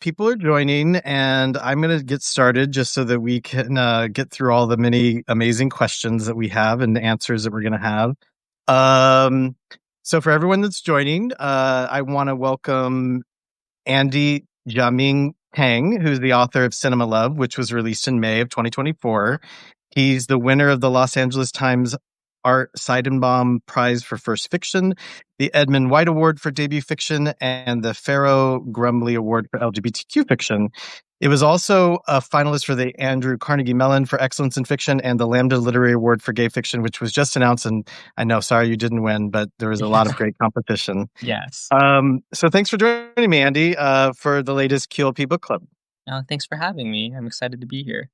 people are joining, and I'm going to get started just so that we can get through all the many amazing questions that we have and the answers that we're going to have. Um, so, for everyone that's joining, I want to welcome Andy Jiaming Tang, who's the author of Cinema Love, which was released in May of 2024. He's the winner of the Los Angeles Times Art Seidenbaum Prize for First Fiction, the Edmund White Award for Debut Fiction, and the Farrow Grumley Award for LGBTQ Fiction. It was also a finalist for the Andrew Carnegie Mellon for Excellence in Fiction and the Lambda Literary Award for Gay Fiction, which was just announced. And I know, sorry you didn't win, but there was a lot of great competition. Yes. So thanks for joining me, Andy, for the latest QLP book club. Thanks for having me. I'm excited to be here.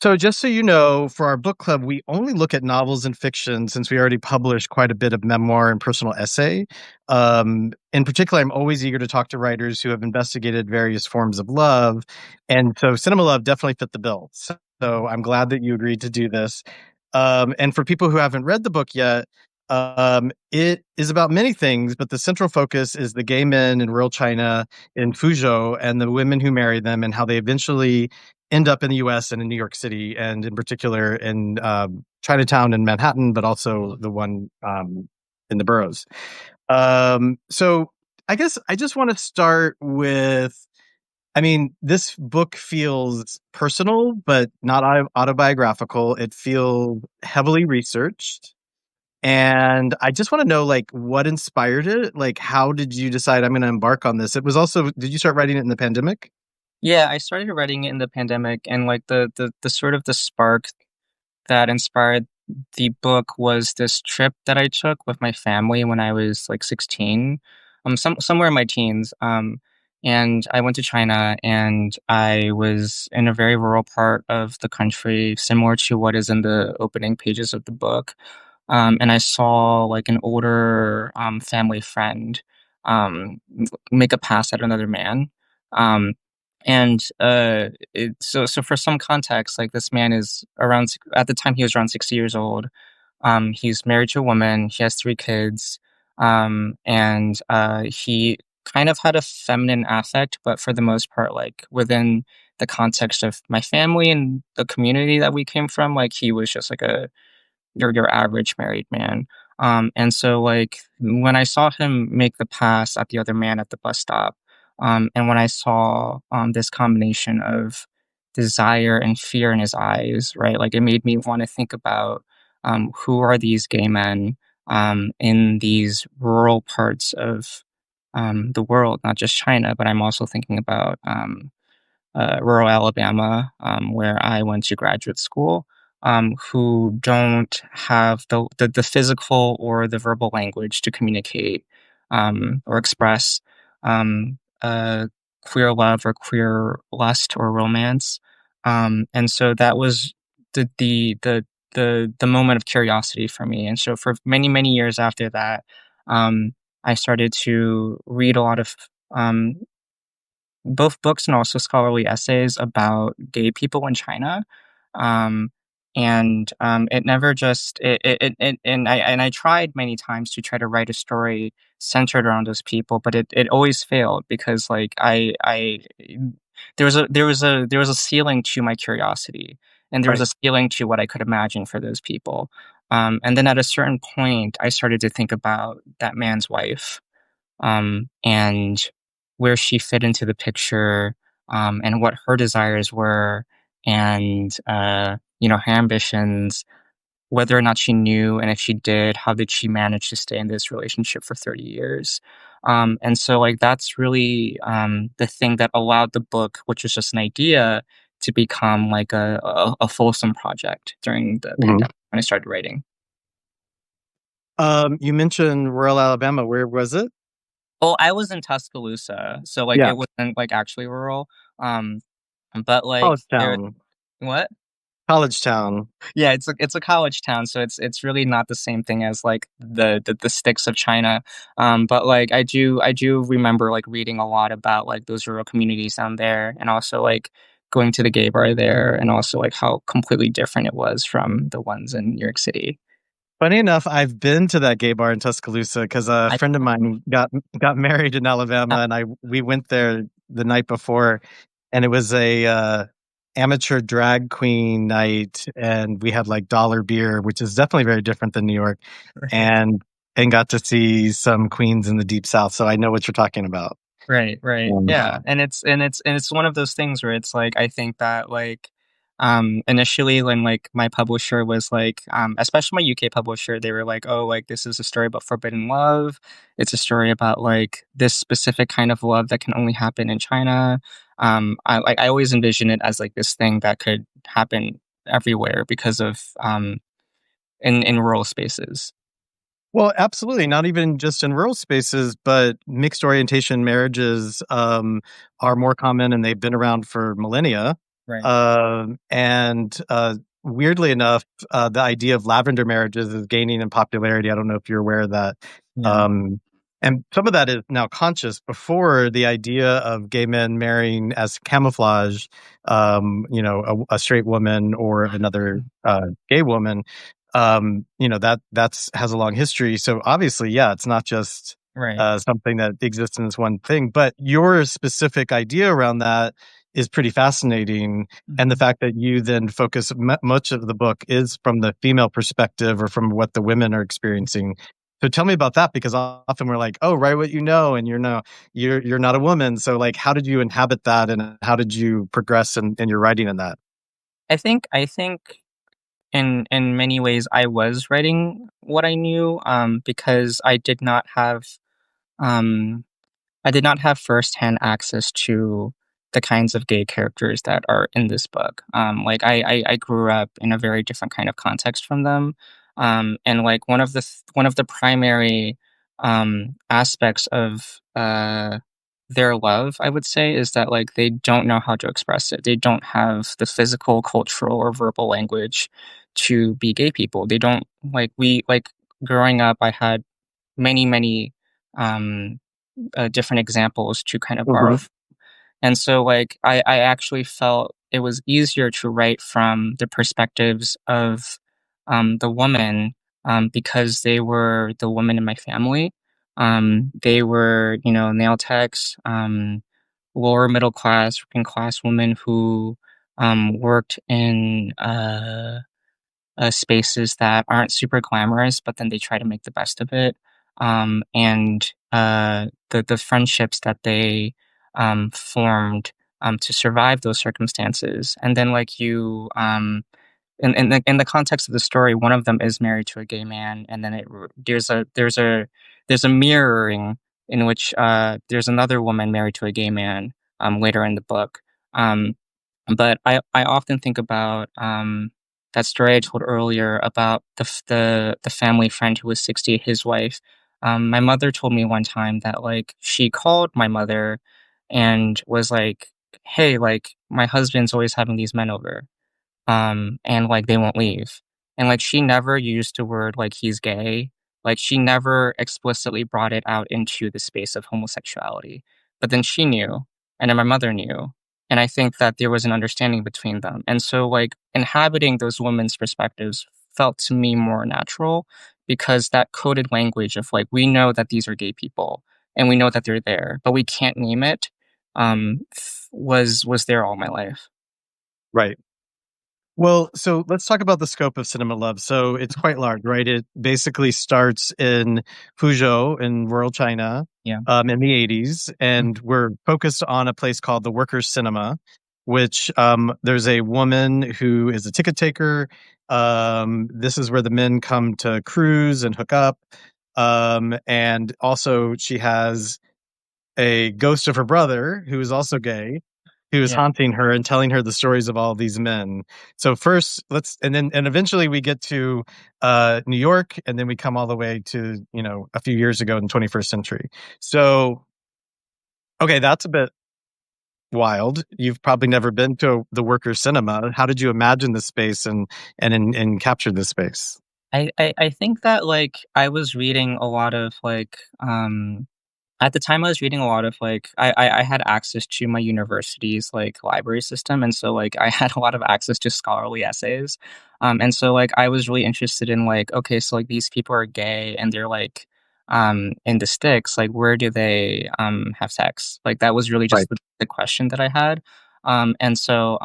So just so you know, for our book club, we only look at novels and fiction since we already published quite a bit of memoir and personal essay. In particular, I'm always eager to talk to writers who have investigated various forms of love. And so Cinema Love definitely fit the bill. So I'm glad that you agreed to do this. And for people who haven't read the book yet, it is about many things, but the central focus is the gay men in rural China in Fuzhou and the women who marry them and how they eventually end up in the U.S. and in New York City, and in particular in Chinatown and Manhattan, but also the one in the boroughs. So I guess I just want to start with, this book feels personal, but not autobiographical. It feels heavily researched. And I just want to know, what inspired it? How did you decide I'm going to embark on this? It was also, did you start writing it in the pandemic? Yeah, I started writing it in the pandemic, and the sort of the spark that inspired the book was this trip that I took with my family when I was like 16, somewhere in my teens. And I went to China, and I was in a very rural part of the country, similar to what is in the opening pages of the book. And I saw like an older family friend make a pass at another man. Um, so for some context, like this man is at the time he was around 60 years old. He's married to a woman. He has three kids. And he kind of had a feminine affect, but for the most part, like within the context of my family and the community that we came from, like he was just like your average married man. And so like when I saw him make the pass at the other man at the bus stop, and when I saw this combination of desire and fear in his eyes, right? Like it made me want to think about who are these gay men in these rural parts of the world, not just China, but I'm also thinking about rural Alabama, where I went to graduate school, who don't have the physical or the verbal language to communicate or express queer love or queer lust or romance. And so that was the moment of curiosity for me. And so for many, many years after that, I started to read a lot of um, both books and also scholarly essays about gay people in China. Um, it never just and I tried many times to try to write a story centered around those people, but it always failed because like I there was a ceiling to my curiosity, and there was Right. a ceiling to what I could imagine for those people. And then at a certain point, I started to think about that man's wife, and where she fit into the picture, and what her desires were, and her ambitions, whether or not she knew, and if she did, how did she manage to stay in this relationship for 30 years? And so, like, that's really the thing that allowed the book, which was just an idea, to become like a fulsome project during the Mhm. pandemic when I started writing. You mentioned rural Alabama. Where was it? Well, I was in Tuscaloosa, so, like, Yeah, it wasn't, like, actually rural, um, but, like, college there. town. What? College town. Yeah, it's a college town, so it's really not the same thing as, like, the sticks of China, but, like, I do remember, like, reading a lot about, like, those rural communities down there, and also, like, going to the gay bar there, and also, like, how completely different it was from the ones in New York City. Funny enough, I've been to that gay bar in Tuscaloosa because a I friend of mine got married in Alabama, and we went there the night before, and it was a amateur drag queen night, and we had like dollar beer, which is definitely very different than New York, Right. and got to see some queens in the deep south. So I know what you're talking about. Right, right. Um, Yeah. And it's one of those things where it's like I think that like initially when like my publisher was like especially my UK publisher, they were like, "Oh, like this is a story about forbidden love. It's a story about like this specific kind of love that can only happen in China." I always envision it as like this thing that could happen everywhere because of in rural spaces. Well, absolutely. Not even just in rural spaces, but mixed orientation marriages are more common and they've been around for millennia. Right. And weirdly enough, the idea of lavender marriages is gaining in popularity. I don't know if you're aware of that. Yeah. Um, and some of that is now conscious. Before, the idea of gay men marrying as camouflage, a straight woman or another gay woman, that's has a long history. So obviously, yeah, it's not just Right. something that exists in this one thing, but your specific idea around that is pretty fascinating. And the Mhm. fact that you then focus much of the book is from the female perspective or from what the women are experiencing. So tell me about that, because often we're like, oh, write what you know, and you're not a woman. So like, how did you inhabit that, and how did you progress in your writing in that? I think in many ways I was writing what I knew, because um I did not have firsthand access to the kinds of gay characters that are in this book. Like I grew up in a very different kind of context from them, and like one of the primary aspects of their love, I would say, is that like they don't know how to express it. They don't have the physical, cultural, or verbal language to be gay people. They don't like we like growing up. I had many um different examples to kind of borrow. Hmm. And so, like, I actually felt it was easier to write from the perspectives of the woman because they were the women in my family. They were, nail techs, lower middle class, working class women who worked in spaces that aren't super glamorous, but then they try to make the best of it. And the friendships that they formed to survive those circumstances, and then like in the context of the story, one of them is married to a gay man, and then there's a mirroring in which there's another woman married to a gay man later in the book. Um, but I often think about, that story I told earlier about the family friend who was 60, his wife. My mother told me one time that, like, she called my mother and was like, "Hey, like, my husband's always having these men over." And like they won't leave. And like she never used the word like he's gay. Like she never explicitly brought it out into the space of homosexuality. But then she knew, and then my mother knew. And I think that there was an understanding between them. And so like inhabiting those women's perspectives felt to me more natural because that coded language of like we know that these are gay people and we know that they're there, but we can't name it, was there all my life. Right. Well, so let's talk about the scope of Cinema Love. So it's quite large, right? It basically starts in Fuzhou in rural China Yeah. in the 80s, Mm. and we're focused on a place called the Workers' Cinema, which there's a woman who is a ticket taker. This is where the men come to cruise and hook up. And also, she has a ghost of her brother who is also gay, who is Yeah. haunting her and telling her the stories of all these men. So first, and eventually we get to New York, and then we come all the way to a few years ago in the 21st century. So okay, that's a bit wild. You've probably never been to the Workers' Cinema. How did you imagine the space and capture the space? I think that, like, I was reading a lot of, like, at the time I was reading a lot of, like I had access to my university's, like, library system, and so, like, I had a lot of access to scholarly essays, and so, like, I was really interested in, like, okay, so, like, these people are gay, and they're, like, in the sticks, like where do they have sex? Like that was really Right. just the question that I had. And so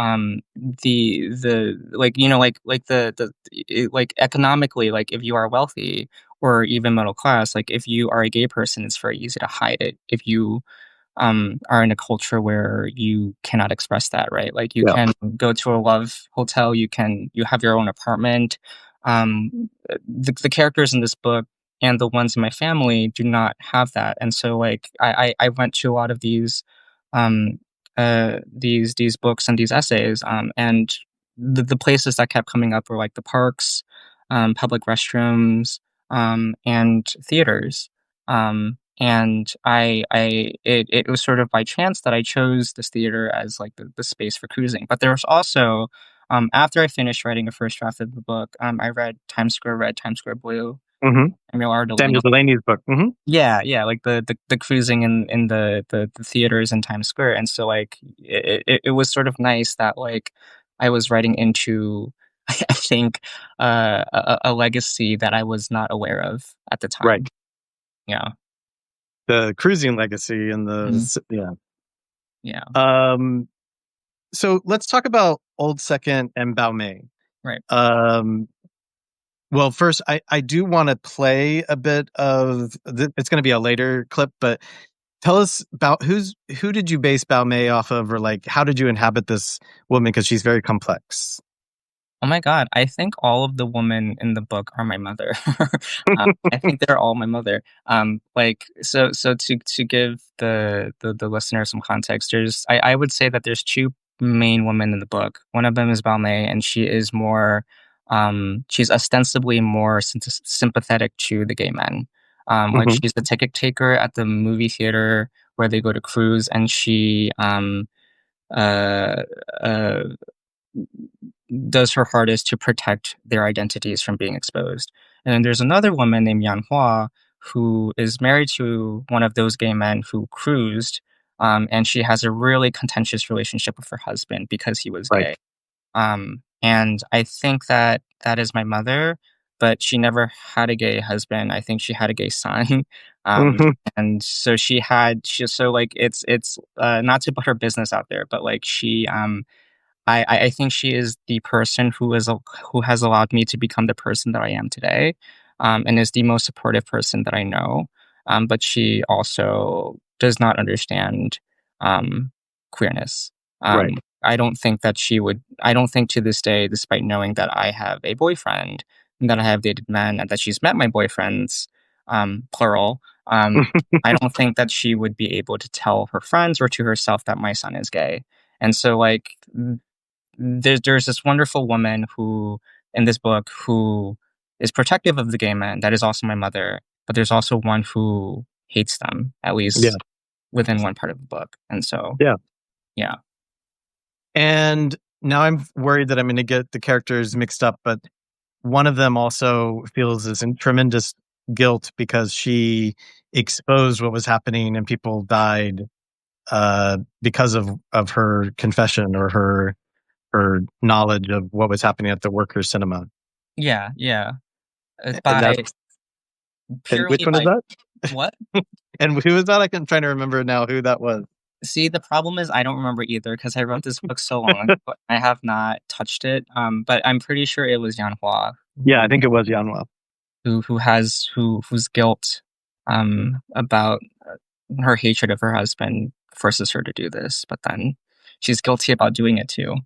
the like like economically, like if you are wealthy or even middle class, like if you are a gay person, it's very easy to hide it if you are in a culture where you cannot express that, right? Like you Yeah. can go to a love hotel, you have your own apartment. The characters in this book and the ones in my family do not have that, and so like I went to a lot of um these books and these essays, and the places that kept coming up were like the parks, public restrooms, and theaters. And it was sort of by chance that I chose this theater as like the space for cruising. But there was also, after I finished writing the first draft of the book, I read Times Square Red, Times Square Blue, Hmm. Emil R. Samuel Delaney. Delaney's book. Yeah, yeah, like the cruising in the theaters in Times Square, and so like it was sort of nice that like I was writing into I think a legacy that I was not aware of at the Right. time. Yeah. The cruising legacy and Mhm. yeah. Yeah. Um, so let's talk about Old Second and Baomei. Right. Um, well, first, I do want to play a bit of it's going to be a later clip, but tell us about who did you base Baomei off of, or like how did you inhabit this woman because she's very complex. Oh my god, I think all of the women in the book are my mother. I think they're all my mother. So to give the listener some context, I would say that there's two main women in the book. One of them is Balmain, and she is more, she's ostensibly more sympathetic to the gay men. Like Hmm. she's the ticket taker at the movie theater where they go to cruise, and she uh, uh does her hardest to protect their identities from being exposed. And then there's another woman named Yan Hua who is married to one of those gay men who cruised, and she has a really contentious relationship with her husband because he was Right. gay. And I think that that is my mother, but she never had a gay husband. I think she had a gay son. Um, Hmm. and so so like it's not to put her business out there, but like I think she is the person who has allowed me to become the person that I am today, and is the most supportive person that I know. But she also does not understand um, queerness. Right. I don't think that she would. I don't think to this day, despite knowing that I have a boyfriend and that I have dated men and that she's met my boyfriends, plural. I don't think that she would be able to tell her friends or to herself that my son is gay. And so, like, there's this wonderful woman who in this book who is protective of the gay men. That is also my mother, but there's also one who hates them, at Yeah. least within one part of the book. And so, Yeah. yeah. And now I'm worried that I'm going to get the characters mixed up, but one of them also feels this tremendous guilt because she exposed what was happening and people died because of her confession or her knowledge of what was happening at the workers' cinema. Yeah, yeah. And By that's and which purely one is by that? what? And who is that? I'm trying to remember now who that was. See, the problem is I don't remember either because I wrote this book so long ago. I have not touched it. But I'm pretty sure it was Yan Hua Yeah, I think it was Yanwa. whose guilt about her hatred of her husband forces her to do this, but then she's guilty about doing it too.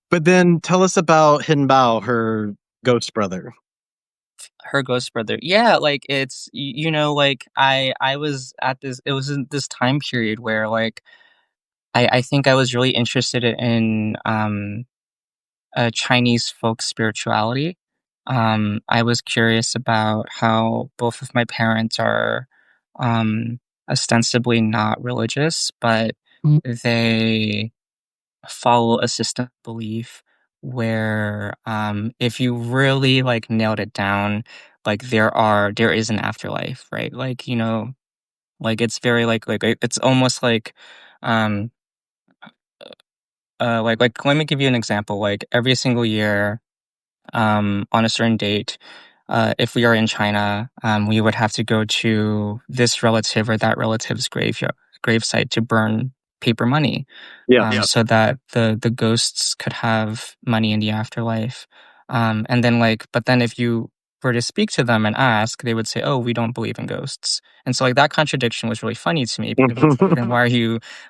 But then tell us about Hinbao, her ghost brother. Her ghost brother, yeah, like like I was at this. It was in this time period where like I think I was really interested in Chinese folk spirituality. I was curious about how both of my parents are um, ostensibly not religious, but they follow a system of belief where if you really like nailed it down, like there is an afterlife, right? Like like it's very it's almost um like let me give you an example. Like every single year on a certain date, if we are in China, we would have to go to this relative or that relative's gravesite to burn paper money, so that the ghosts could have money in the afterlife. And then but then if you were to speak to them and ask, they would say, "Oh, we don't believe in ghosts." And so that contradiction was really funny to me because it's like, then why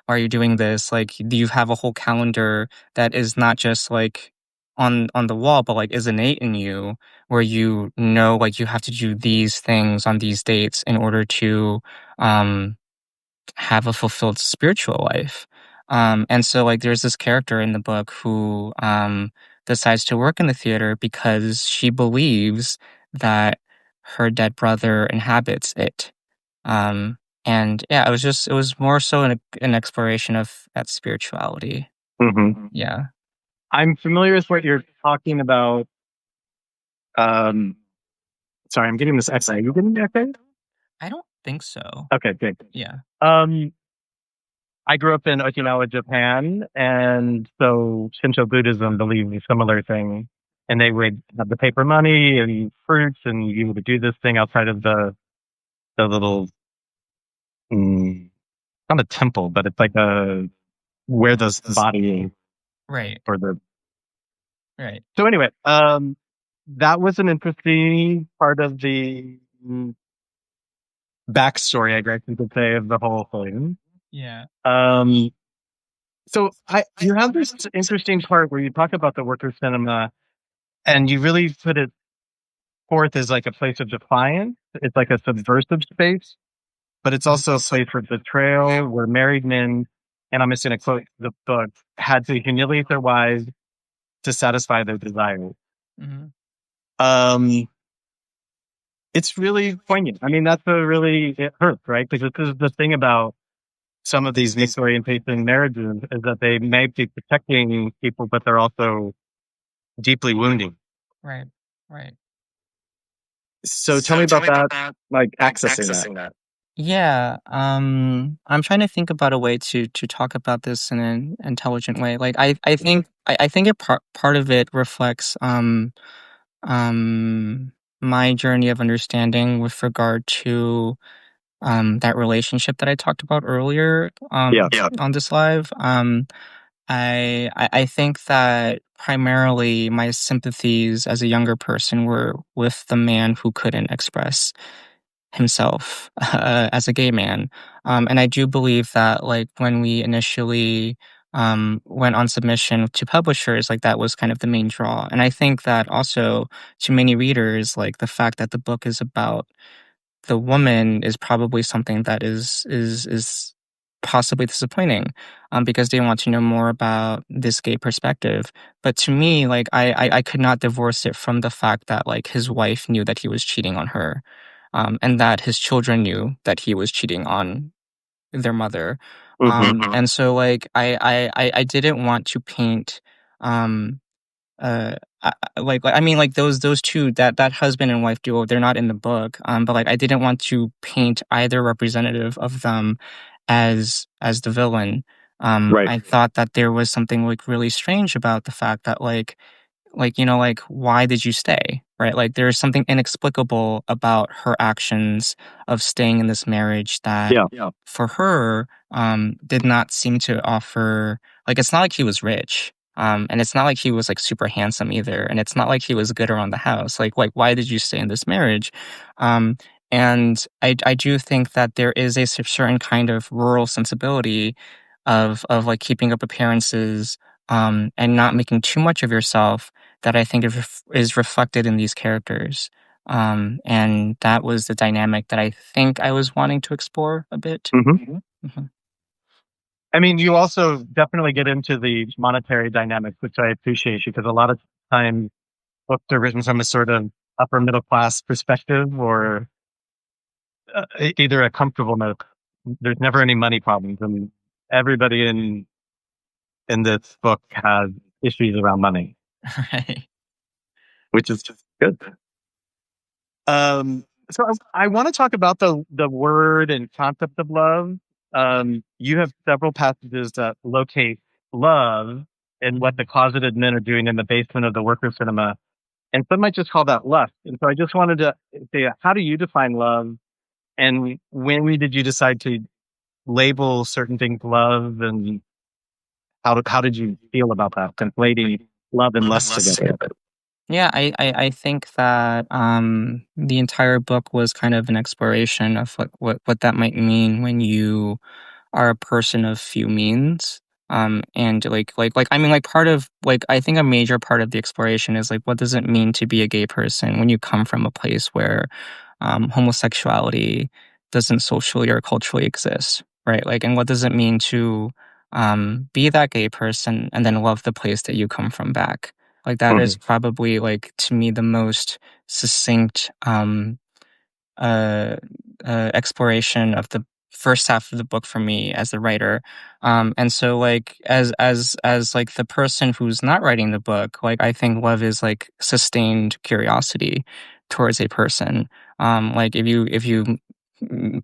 are you doing this? Like, do you have a whole calendar that is not just on the wall, but is innate in you, where you have to do these things on these dates in order to um have a fulfilled spiritual life. And so there's this character in the book who decides to work in the theater because she believes that her dead brother inhabits it. Um, and yeah, it was more so an exploration of that spirituality. Mhm. Yeah. I'm familiar with what you're talking about. Um, Sorry, I'm getting this essay. Are you getting the essay? I don't think so. Okay, good. Yeah. Um, I grew up in Okinawa, Japan, and so Shinto Buddhism believes a similar thing. And they would have the paper money and fruits, and you would do this thing outside of the little, not a temple, but it's like a where the body is Right. or the. Right. So anyway, that was an interesting part of the backstory, I guess you could say, of the whole thing. Yeah. Um, so you have this interesting part where you talk about the worker cinema, and you really put it forth as like a place of defiance. It's like a subversive space, but it's also a place for betrayal, where married men, and I'm just going to quote the book, had to humiliate their wives to satisfy their desires. Hmm. Um, it's really poignant. I mean, it hurts, right? Because this is the thing about some of these mixed orientation marriages is that they may be protecting people, but they're also deeply wounding. Right. Right. So tell me about that, like accessing that. Yeah, I'm trying to think about a way to talk about this in an intelligent way. I think part of it reflects um my journey of understanding with regard to that relationship that I talked about earlier Yeah. on this live. I think that primarily my sympathies as a younger person were with the man who couldn't express himself as a gay man. And I do believe that when we initially went on submission to publishers, that was kind of the main draw. And I think that also to many readers, the fact that the book is about the woman is probably something that is possibly disappointing, because they want to know more about this gay perspective. But to me, I could not divorce it from the fact that his wife knew that he was cheating on her, and that his children knew that he was cheating on their mother. And so I didn't want to paint um I mean, those two, that husband and wife duo, they're not in the book. But I didn't want to paint either representative of them as the villain. Right. I thought that there was something really strange about the fact that why did you stay, right? There's something inexplicable about her actions of staying in this marriage that Yeah. for her did not seem to offer. It's not like he was rich, and it's not like he was super handsome either, and it's not like he was good around the house. Why did you stay in this marriage? um and I do think that there is a certain kind of rural sensibility of keeping up appearances, and not making too much of yourself, that I think is reflected in these characters. And that was the dynamic that I think I was wanting to explore a bit. Hmm. Mhm. I mean, you also definitely get into the monetary dynamics, which I appreciate because a lot of times books are written from a sort of upper middle class perspective or either a comfortableness. There's never any money problems, and everybody in this book has issues around money, Right. which is just good. So I want to talk about the word and concept of love. You have several passages that locate love and what the closeted men are doing in the basement of the worker cinema. and some might just call that lust. And so I just wanted to say, how do you define love? And when did you decide to label certain things love? And how did you feel about that, conflating love and lust together? Yeah, I think that the entire book was kind of an exploration of what that might mean when you are a person of few means. And I mean, like, part of, like, I think a major part of the exploration is like, what does it mean to be a gay person when you come from a place where homosexuality doesn't socially or culturally exist, right? Like, and what does it mean to be that gay person and then love the place that you come from back? Like, that is probably, like, to me, the most succinct uh, exploration of the first half of the book for me as a writer. And so, like, as like the person who's not writing the book, like, I think love is like sustained curiosity towards a person. Like, if you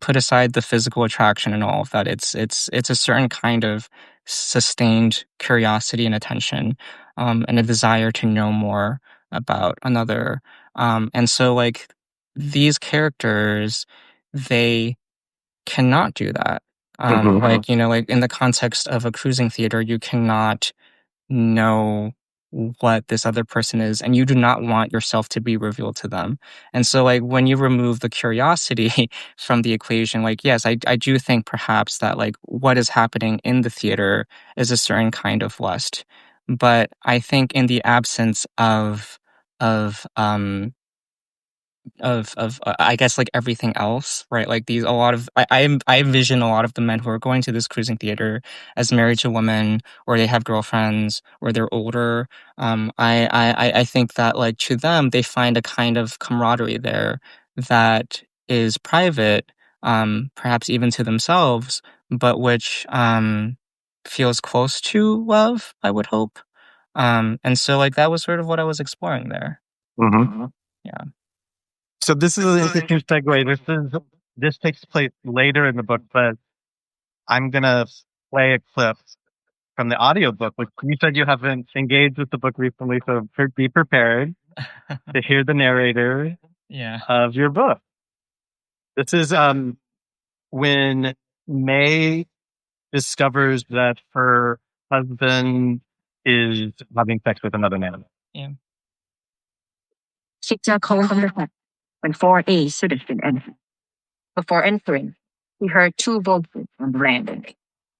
put aside the physical attraction and all of that, it's a certain kind of sustained curiosity and attention, and a desire to know more about another. And so, like, these characters, they cannot do that. Like, you know, like, in the context of a cruising theater, you cannot know what this other person is, and you do not want yourself to be revealed to them. And so, like, when you remove the curiosity from the equation, like, yes, I do think perhaps that, like, what is happening in the theater is a certain kind of lust. But I think in the absence of I guess, like, everything else, right? Like, these a lot of I envision a lot of the men who are going to this cruising theater as married to women, or they have girlfriends, or they're older. I think that, like, to them, they find a kind of camaraderie there that is private, perhaps even to themselves, but which feels close to love, I would hope. And so, like, that was sort of what I was exploring there. Hmm. Yeah. So this is an interesting segue. This takes place later in the book, but I'm gonna play a clip from the audiobook, which you said you haven't engaged with the book recently, so be prepared to hear the narrator Yeah. of your book. This is when May discovers that her husband is having sex with another man. Yeah. She took hold of the hut when 4A citizen entered. Before entering, he heard two voices on the veranda.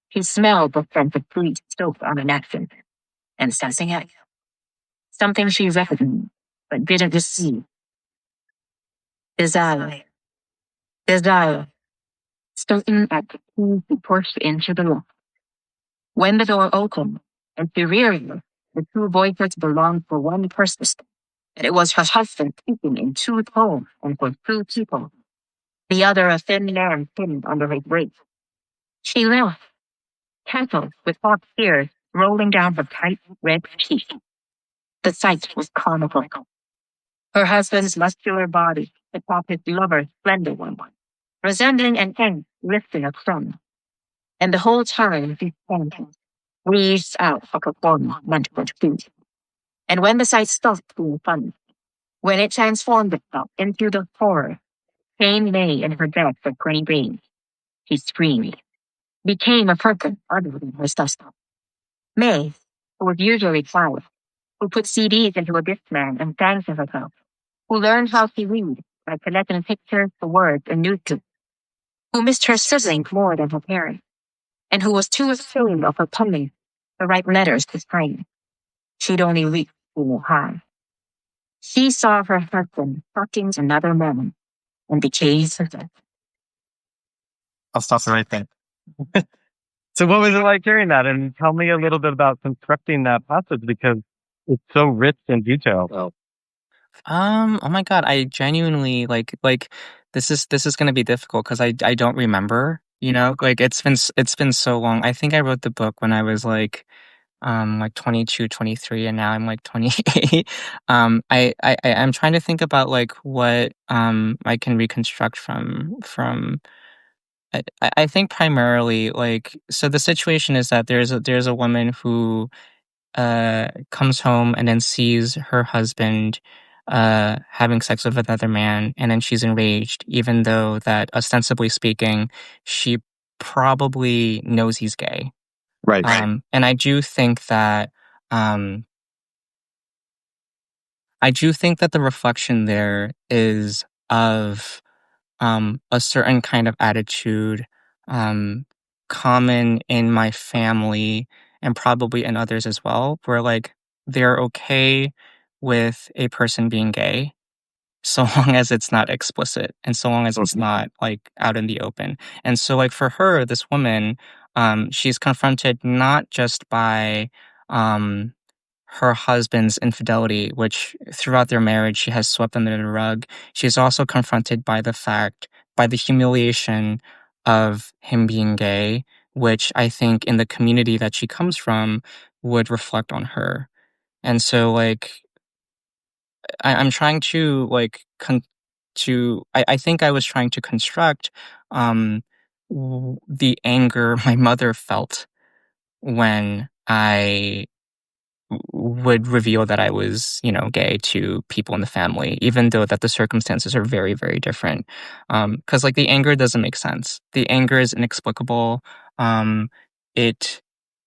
He smelled the scent of bleach soap on a napkin and sensing it. Something she recognized but didn't receive. Desire. Desire. Starting at the key he pushed into the lock. When the door opened and she realized the two voices belonged to one person, and it was her husband speaking in two tones and for two people. The other a thin man pinned under his waist. She laughed, tangled with hot tears rolling down her tight red cheek. The sight was comical. Her husband's muscular body atop his lover's slender one, resembling an ant lifting a crumb. And the whole time his hand reached out for a form meant for food. And when the sight stopped being fun, when it transformed itself into the horror, pain lay in her bed for 20 days. She screamed, became a person other than her sister. May, who was usually quiet, who put CDs into a Discman and sang to herself, who learned how to read by connecting pictures to words in YouTube, who missed her siblings more than her parents, and who was too ashamed of her tummy to write letters to Spring. She'd only reached junior high. She saw her husband fucking another woman and became certain. I'll stop right there. So what was it like hearing that? And tell me a little bit about constructing that passage because it's so rich in detail. Oh my God, I genuinely like this is gonna be difficult because I don't remember, you know, like, it's been so long. I think I wrote the book when I was like 22, 23, and now I'm like 28. I'm trying to think about like what I can reconstruct from I think primarily, like, so the situation is that there's a woman who comes home and then sees her husband having sex with another man, and then she's enraged, even though that ostensibly speaking, she probably knows he's gay. Right. And um, I do think that the reflection there is of a certain kind of attitude um, common in my family and probably in others as well, where like they're okay with a person being gay so long as it's not explicit and so long as it's not like out in the open. And so like for her, this woman, she's confronted not just by um her husband's infidelity, which throughout their marriage she has swept under the rug. She's also confronted by by the humiliation of him being gay, which I think in the community that she comes from would reflect on her. And so like I'm trying to like I think I was trying to construct um the anger my mother felt when I would reveal that I was, gay to people in the family, even though that the circumstances are very, very different. Because like the anger doesn't make sense. The anger is inexplicable. It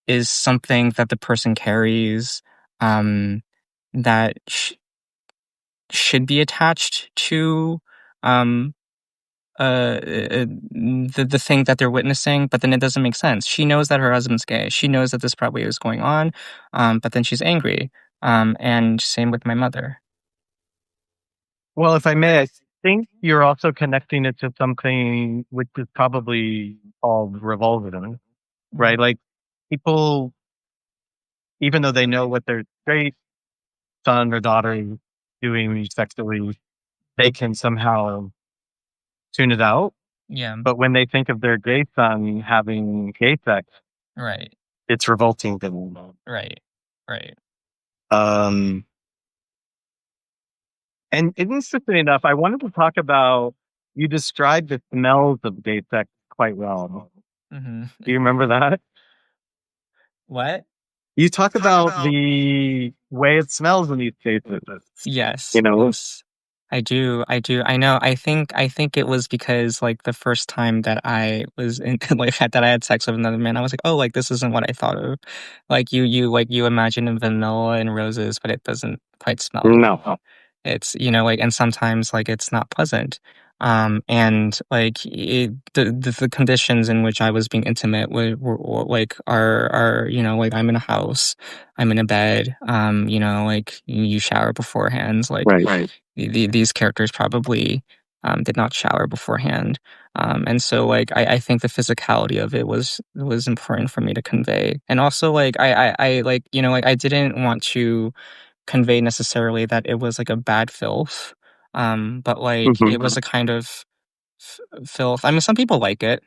is something that the person carries um, that should be attached to um, the thing that they're witnessing, but then it doesn't make sense. She knows that her husband's gay. She knows that this probably is going on, but then she's angry. And same with my mother. Well, if I may, I think you're also connecting it to something which is probably called revolving, right? Like people, even though they know what their straight son or daughter is doing sexually, they can somehow tune it out. Yeah. But when they think of their gay son having gay sex, Right. it's revolting to them. Right. Right. Um, and interestingly enough, I wanted to talk about, you described the smells of gay sex quite well. Mm-hmm. Do you remember that? What? You talk about the way it smells in these cases. Yes. You know? Yes. I do. I do. I know. I think it was because like the first time that I was in like that I had sex with another man, I was like, oh, like this isn't what I thought of. Like you imagine vanilla and roses, but it doesn't quite smell like that. No. It's, like, and sometimes like it's not pleasant. And like the conditions in which I was being intimate were like are like I'm in a house, I'm in a bed, like you shower beforehand, like Right. these characters probably did not shower beforehand. And so like I think the physicality of it was important for me to convey. And also like I like like I didn't want to convey necessarily that it was like a bad filth. But like it was a kind of filth. I mean, some people like it,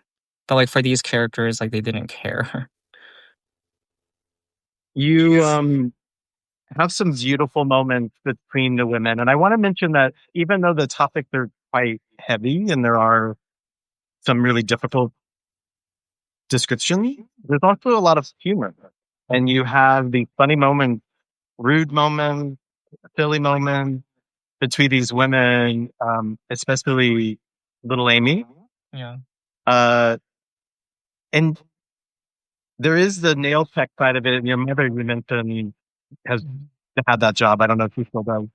but like for these characters, like they didn't care. You have some beautiful moments between the women. And I want to mention that even though the topics are quite heavy and there are some really difficult descriptions, there's also a lot of humor. And you have the funny moments, rude moments, silly moments between these women, especially little Amy. Yeah. And there is the nail tech side of it. And your mother, you mentioned, has had that job. I don't know if she still does.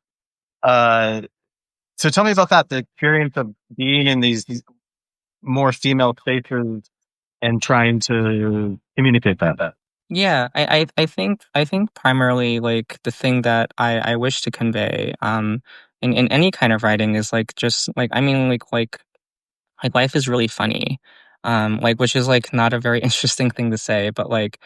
So tell me about that, the experience of being in these more female spaces and trying to communicate that. Yeah, I think primarily like the thing that I wish to convey in any kind of writing is like just like I mean like life is really funny. Like which is like not a very interesting thing to say, but like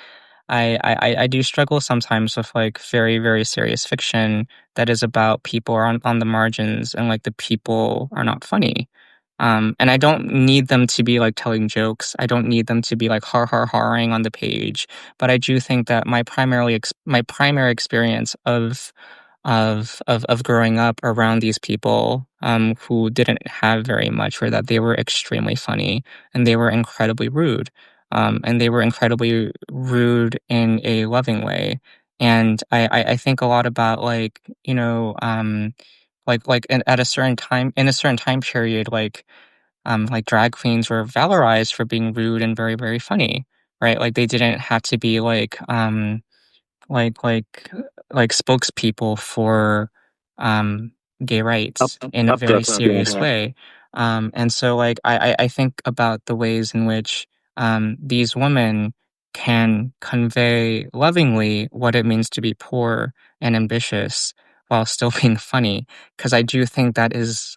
I do struggle sometimes with like very, very serious fiction that is about people on the margins and like the people are not funny. And I don't need them to be like telling jokes. I don't need them to be like harring on the page. But I do think that my primary experience of growing up around these people who didn't have very much were that they were extremely funny and they were incredibly rude. And they were incredibly rude in a loving way. And I think a lot about like, at a certain time in a certain time period, like drag queens were valorized for being rude and very, very funny, right? Like they didn't have to be like like spokespeople for um gay rights in a very serious way. And so like I think about the ways in which these women can convey lovingly what it means to be poor and ambitious while still being funny, because I do think that is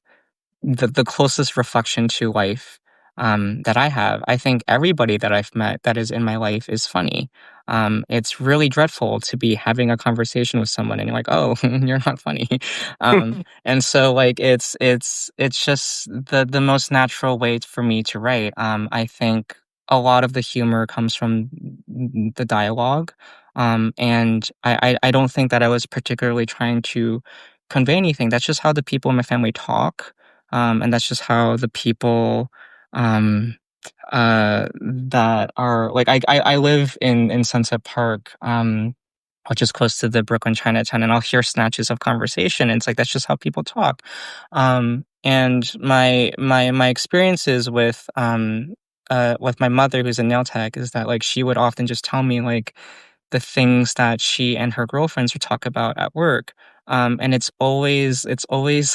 the closest reflection to life that I have. I think everybody that I've met that is in my life is funny. It's really dreadful to be having a conversation with someone and you're like, "Oh, you're not funny," and so like it's just the most natural way for me to write. I think a lot of the humor comes from the dialogue, and I don't think that I was particularly trying to convey anything. That's just how the people in my family talk, and that's just how the people that are like I live in Sunset Park, which is close to the Brooklyn Chinatown, and I'll hear snatches of conversation, and it's like that's just how people talk. And my experiences with my mother, who's a nail tech, is that like she would often just tell me like the things that she and her girlfriends would talk about at work. And it's always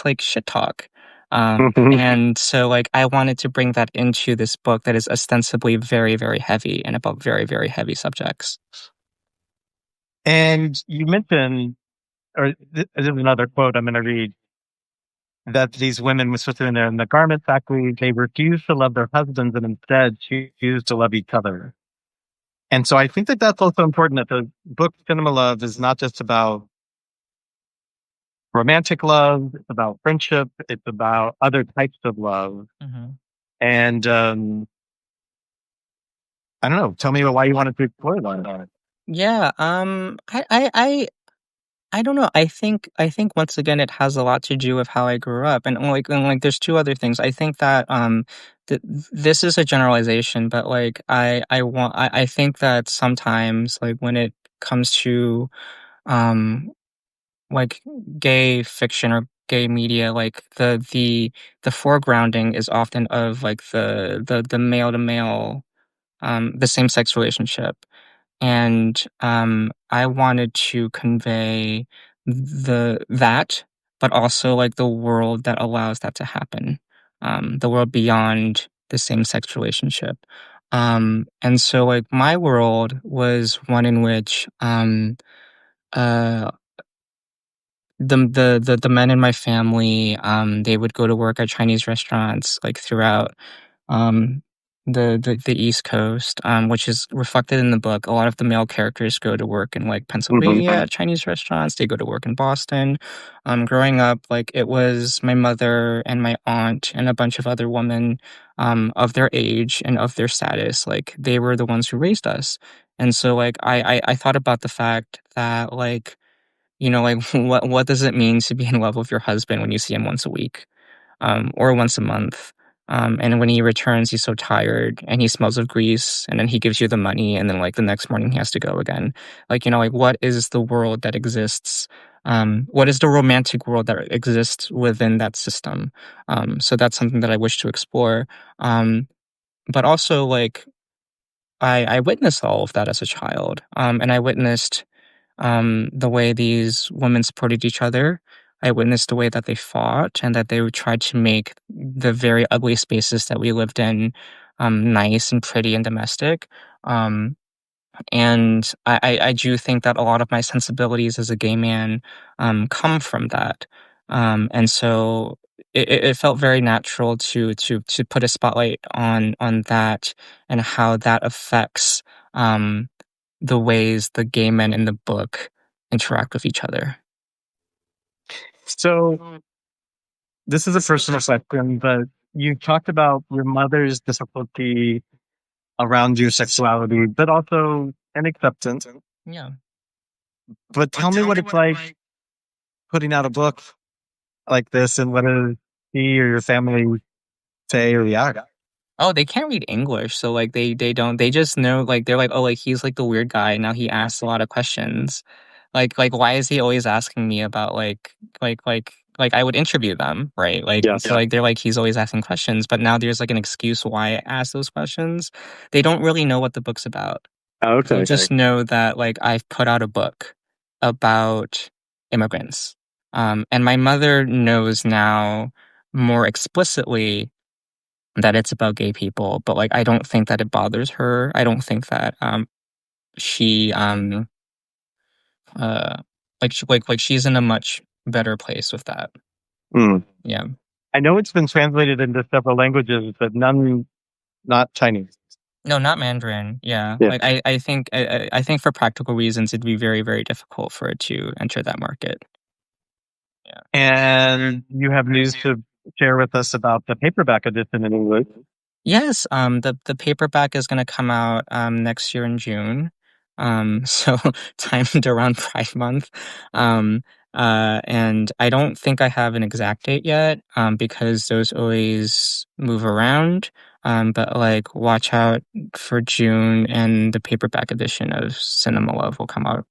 like shit talk. And so like I wanted to bring that into this book that is ostensibly very, very heavy and about very, very heavy subjects. And you mentioned, or this is another quote I'm going to read, that these women, especially when they're in the garment factory, they refuse to love their husbands and instead choose to love each other. And so I think that that's also important, that the book Cinema Love is not just about romantic love, it's about friendship, it's about other types of love. Mhm. And I don't know, tell me why you wanted to explore that. Yeah, I don't know. I think once again it has a lot to do with how I grew up, and there's two other things. I think that this is a generalization, but like I think that sometimes like when it comes to um like gay fiction or gay media, like the foregrounding is often of like the male to male the same sex relationship. And I wanted to convey that, but also like the world that allows that to happen, the world beyond the same sex relationship. And so like my world was one in which uh the men in my family, they would go to work at Chinese restaurants like throughout um, the East Coast, which is reflected in the book. A lot of the male characters go to work in like Pennsylvania at Chinese restaurants. They go to work in Boston. Growing up, like it was my mother and my aunt and a bunch of other women of their age and of their status. Like they were the ones who raised us. And so like I thought about the fact that like like what does it mean to be in love with your husband when you see him once a week, or once a month? And when he returns, he's so tired and he smells of grease, and then he gives you the money, and then like the next morning he has to go again. Like like what is the world that exists? What is the romantic world that exists within that system? So that's something that I wish to explore. But also like I witnessed all of that as a child, and I witnessed the way these women supported each other. I witnessed the way that they fought and that they would try to make the very ugly spaces that we lived in nice and pretty and domestic. Um, and I do think that a lot of my sensibilities as a gay man come from that. And so it felt very natural to put a spotlight on that and how that affects the ways the gay men in the book interact with each other. So this is a personal question, but you talked about your mother's difficulty around your sexuality, but also an acceptance. Yeah. But tell me what it's like putting out a book like this, and what does he or your family say or react? Oh, they can't read English, so like they don't they just know like they're like, oh, like he's like the weird guy. Now he asks a lot of questions. Like why is he always asking me about like like I would interview them, right? Like so like they're like he's always asking questions, but now there's like an excuse why I ask those questions. They don't really know what the book's about. They just know that like I've put out a book about immigrants. And my mother knows now more explicitly that it's about gay people, but like I don't think that it bothers her. I don't think that she uh like she's in a much better place with that. Mm. Yeah. I know it's been translated into several languages, but none, not Chinese. No, not Mandarin. Yeah. Yeah. Like I think I think for practical reasons it'd be very, very difficult for it to enter that market. Yeah. And you have news to share with us about the paperback edition in English. Yes, the paperback is gonna come out next year in June. So timed around Pride Month. And I don't think I have an exact date yet, because those always move around. But like watch out for June and the paperback edition of Cinema Love will come out.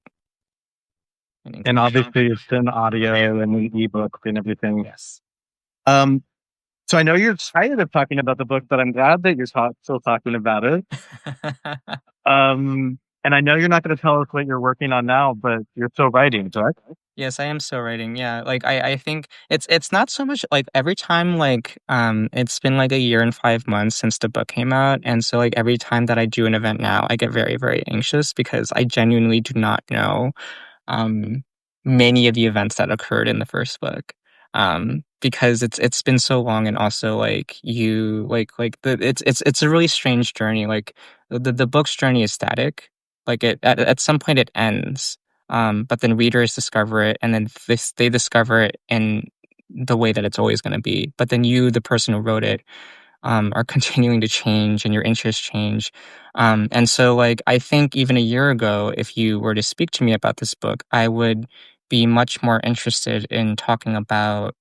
And obviously it's in audio and in ebook and everything. Yes. So I know you're tired of talking about the book, but I'm glad that you're still talking about it. And I know you're not going to tell us what you're working on now, but you're still writing, correct? Yes, I am still writing. Yeah, like I think it's not so much like every time like it's been like a year and 5 months since the book came out, and so like every time that I do an event now, I get very, very anxious because I genuinely do not know many of the events that occurred in the first book. Because it's been so long, and also like you like the it's a really strange journey. Like the book's journey is static. Like it at some point it ends. But then readers discover it, and then they discover it in the way that it's always going to be. But then you, the person who wrote it, are continuing to change, and your interests change. And so, like, I think even a year ago, if you were to speak to me about this book, I would be much more interested in talking about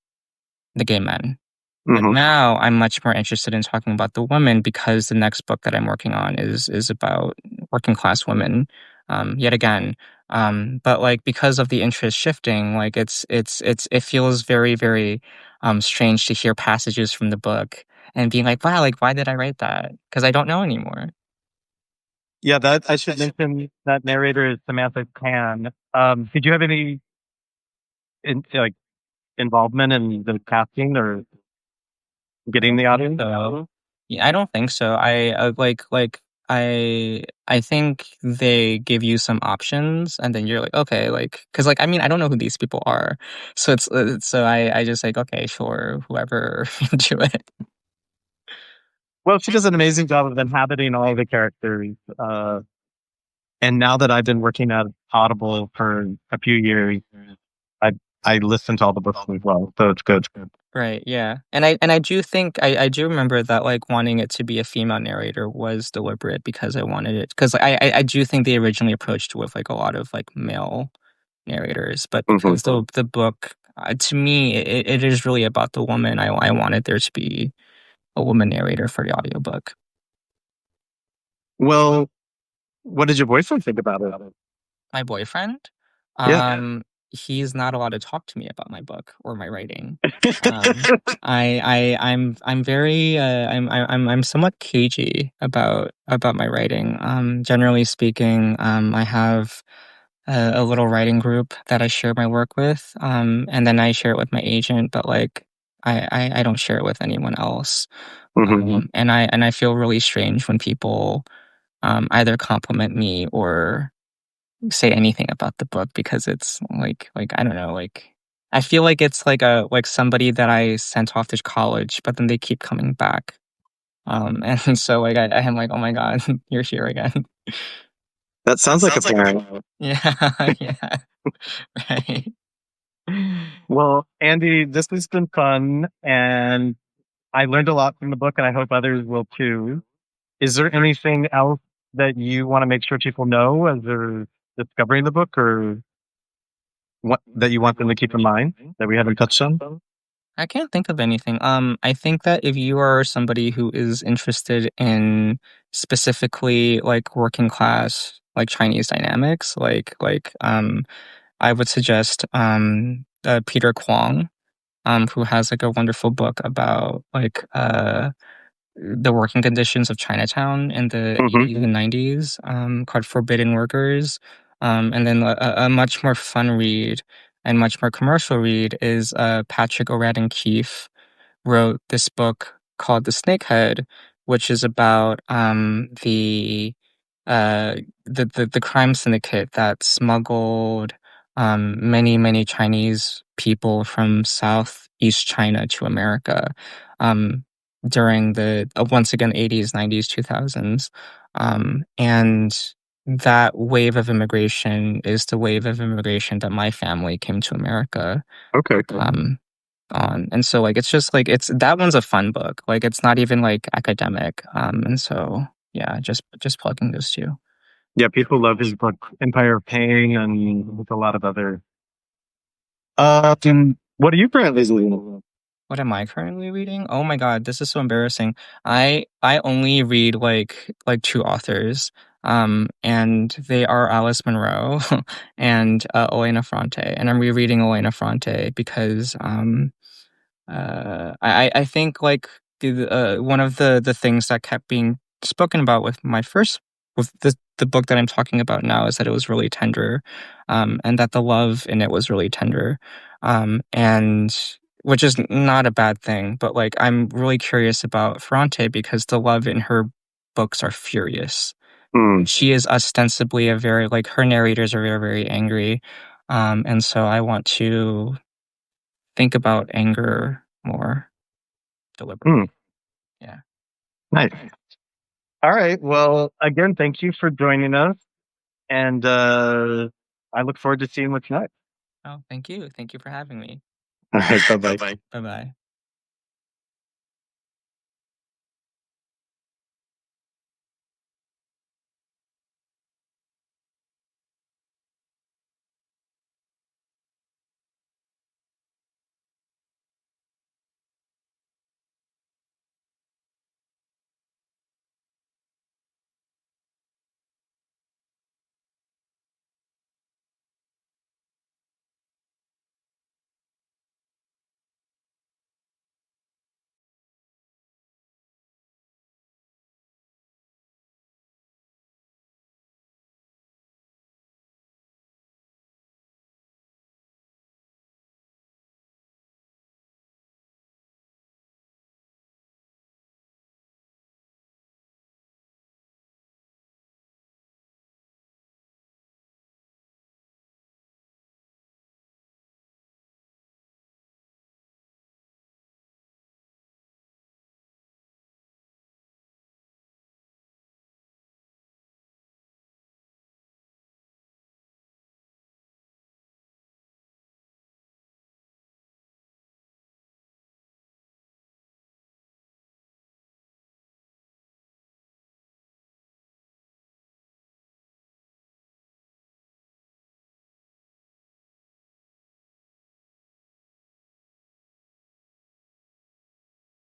the gay men. But now I'm much more interested in talking about the women because the next book that I'm working on is about working class women, yet again. But like because of the interest shifting, like it feels very, very strange to hear passages from the book and being like, wow, like why did I write that? Because I don't know anymore. Yeah, that I should mention that narrator is Samantha Pan. Did you have any like involvement in the casting or getting the audience? So yeah, I don't think so. I I think they give you some options, and then you're like, okay, like, because like I mean I don't know who these people are, so so I just like okay, sure, whoever do it. Well, she does an amazing job of inhabiting all the characters. And now that I've been working at Audible for a few years, I I listen to all the books as well, so it's good. Right, yeah. And I do think I do remember that like wanting it to be a female narrator was deliberate because I wanted it because I do think they originally approached with like a lot of like male narrators, but because the book to me it is really about the woman. I wanted there to be a woman narrator for the audiobook. Well, what did your boyfriend think about it? My boyfriend? Yeah. He's not allowed to talk to me about my book or my writing. I'm very I'm somewhat cagey about my writing. Generally speaking, I have a little writing group that I share my work with, and then I share it with my agent, but like I don't share it with anyone else. And I feel really strange when people either compliment me or say anything about the book because it's like I don't know, like I feel like it's like a like somebody that I sent off to college, but then they keep coming back. And so like I am like, oh my god, you're here again. That sounds like a plan. Yeah, yeah, right. Well, Andy, this has been fun, and I learned a lot from the book, and I hope others will too. Is there anything else that you want to make sure people know as they're discovering the book, or what that you want them to keep in mind that we haven't touched on? I can't think of anything. I think that if you are somebody who is interested in specifically like working class, like Chinese dynamics, I would suggest Peter Kwong. who has like a wonderful book about like the working conditions of Chinatown in the 80s and 90s, called Forbidden Workers. And then a much more fun read and much more commercial read is Patrick O'Radin Keefe wrote this book called The Snakehead, which is about uh, the crime syndicate that smuggled many Chinese people from Southeast China to America during the once again 80s, 90s, 2000s. And that wave of immigration is the wave of immigration that my family came to America. Okay. On. And so like it's just like it's that one's a fun book. Like it's not even like academic. And so yeah, just plugging those two. Yeah, people love his book Empire of Pain and with a lot of other. What are you currently reading? What am I currently reading? Oh my god, this is so embarrassing. I only read like two authors. And they are Alice Munro and Elena Ferrante. And I'm rereading Elena Ferrante because I think like one of the things that kept being spoken about with the book that I'm talking about now is that it was really tender, and that the love in it was really tender, and which is not a bad thing. But like I'm really curious about Ferrante because the love in her books are furious. She is ostensibly a very like her narrators are very angry, and so I want to think about anger more deliberately. Yeah. Nice. All right. Well, again, thank you for joining us. And I look forward to seeing what's next. Oh, thank you. Thank you for having me. All right. Bye bye. Bye bye.